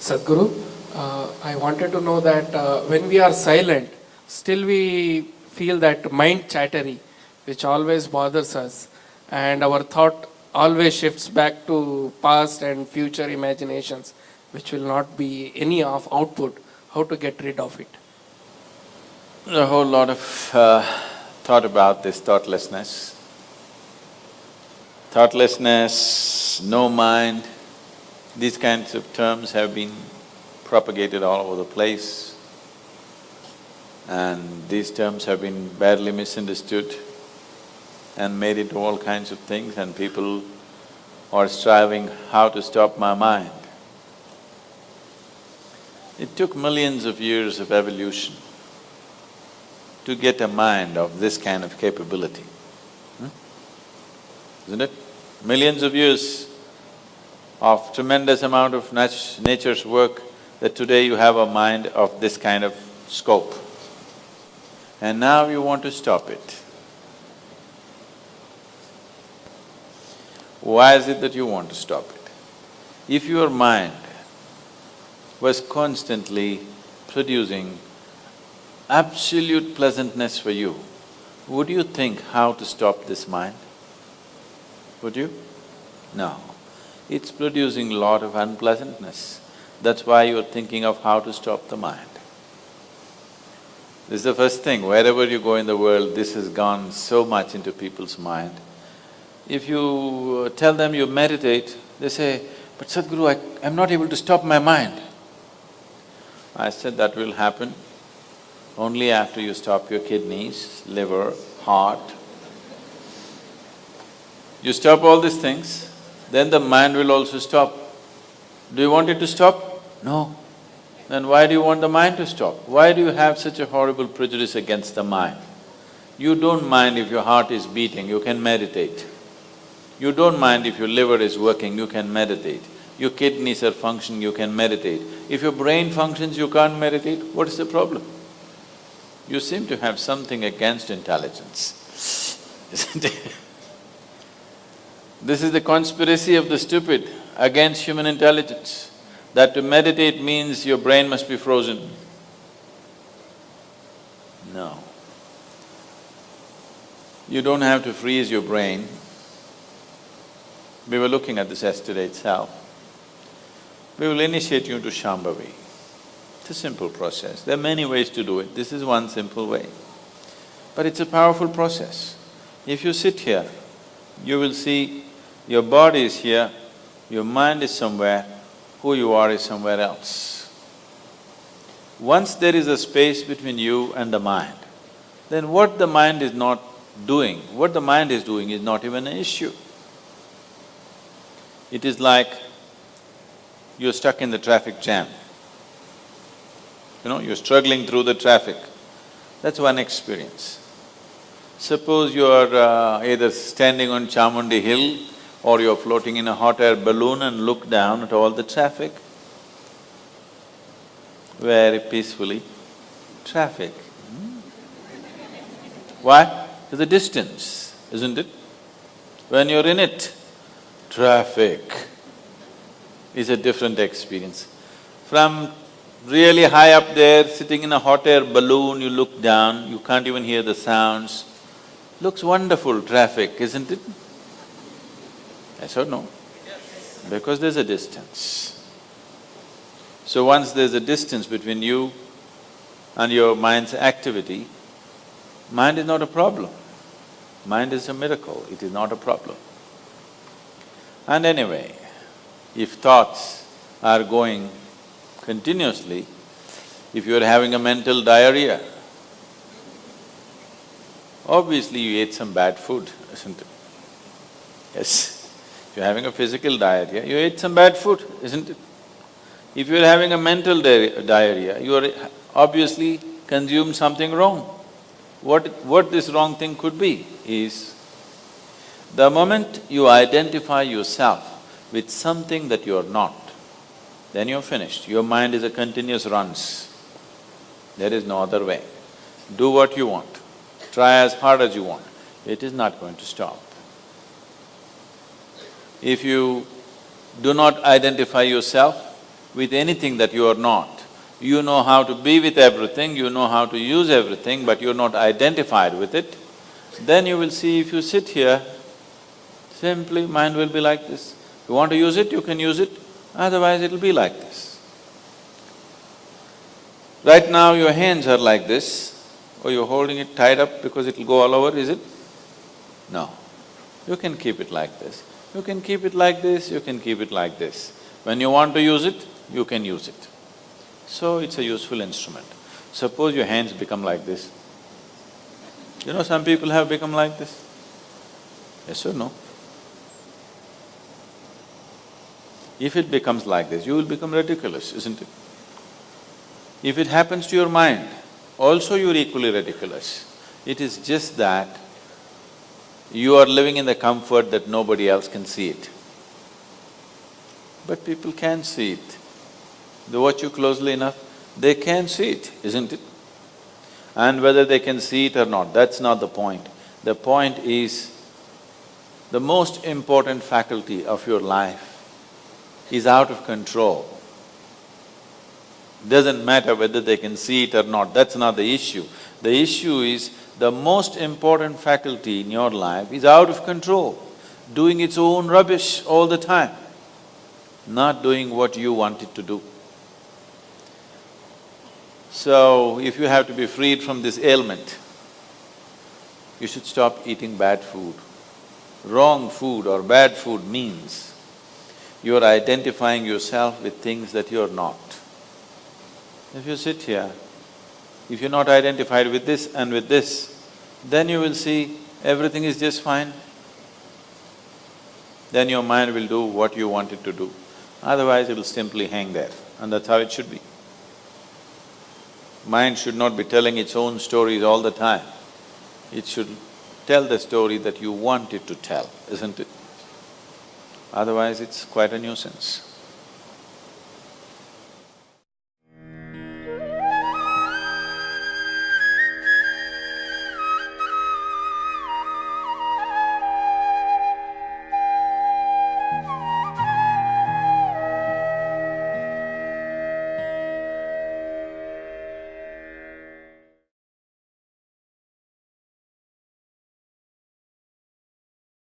Sadhguru, I wanted to know that when we are silent, still we feel that mind chattery, which always bothers us, and our thought always shifts back to past and future imaginations, which will not be any of output. How to get rid of it? A whole lot of thought about this thoughtlessness. Thoughtlessness, no mind, these kinds of terms have been propagated all over the place, and these terms have been badly misunderstood and made into all kinds of things, and people are striving how to stop my mind. It took millions of years of evolution to get a mind of this kind of capability, isn't it? Millions of years of tremendous amount of nature's work that today you have a mind of this kind of scope. And now you want to stop it. Why is it that you want to stop it? If your mind was constantly producing absolute pleasantness for you, would you think how to stop this mind? Would you? No. It's producing a lot of unpleasantness. That's why you're thinking of how to stop the mind. This is the first thing, wherever you go in the world, this has gone so much into people's mind. If you tell them you meditate, they say, "But Sadhguru, I'm not able to stop my mind." I said, that will happen only after you stop your kidneys, liver, heart. You stop all these things, then the mind will also stop. Do you want it to stop? No. Then why do you want the mind to stop? Why do you have such a horrible prejudice against the mind? You don't mind if your heart is beating, you can meditate. You don't mind if your liver is working, you can meditate. Your kidneys are functioning, you can meditate. If your brain functions, you can't meditate, what is the problem? You seem to have something against intelligence, isn't it? This is the conspiracy of the stupid against human intelligence, that to meditate means your brain must be frozen. No. You don't have to freeze your brain. We were looking at this yesterday itself. We will initiate you into Shambhavi. It's a simple process. There are many ways to do it, this is one simple way. But it's a powerful process. If you sit here, you will see your body is here, your mind is somewhere, who you are is somewhere else. Once there is a space between you and the mind, then what the mind is not doing, what the mind is doing is not even an issue. It is like you're stuck in the traffic jam. You're struggling through the traffic. That's one experience. Suppose you're either standing on Chamundi Hill or you're floating in a hot air balloon and look down at all the traffic. Very peacefully, traffic. Why? There's a distance, isn't it? When you're in it, traffic is a different experience. From really high up there, sitting in a hot air balloon, you look down, you can't even hear the sounds. Looks wonderful, traffic, isn't it? Yes or no? Because there's a distance. So once there's a distance between you and your mind's activity, mind is not a problem. Mind is a miracle, it is not a problem. And anyway, if thoughts are going continuously, if you're having a mental diarrhea, obviously you ate some bad food, isn't it? Yes. If you're having a physical diarrhea, you ate some bad food, isn't it? If you're having a mental diarrhea, you are obviously consumed something wrong. What this wrong thing could be is, the moment you identify yourself with something that you're not, then you're finished. Your mind is a continuous runs. There is no other way. Do what you want, try as hard as you want, it is not going to stop. If you do not identify yourself with anything that you are not. You know how to be with everything, you know how to use everything, but you're not identified with it, then you will see if you sit here, simply mind will be like this. You want to use it, you can use it, otherwise it'll be like this. Right now your hands are like this, or you're holding it tied up because it'll go all over, is it? No. You can keep it like this. You can keep it like this, you can keep it like this. When you want to use it, you can use it. So it's a useful instrument. Suppose your hands become like this. You know, some people have become like this. Yes or no? If it becomes like this, you will become ridiculous, isn't it? If it happens to your mind, also you're equally ridiculous. It is just that you are living in the comfort that nobody else can see it. But people can see it. They watch you closely enough, they can see it, isn't it? And whether they can see it or not, that's not the point. The point is, the most important faculty of your life is out of control. Doesn't matter whether they can see it or not, that's not the issue. The issue is, the most important faculty in your life is out of control, doing its own rubbish all the time, not doing what you want it to do. So, if you have to be freed from this ailment, you should stop eating bad food. Wrong food or bad food means you're identifying yourself with things that you're not. If you sit here, if you're not identified with this and with this, then you will see everything is just fine. Then your mind will do what you want it to do. Otherwise, it will simply hang there, and that's how it should be. Mind should not be telling its own stories all the time. It should tell the story that you want it to tell, isn't it? Otherwise, it's quite a nuisance.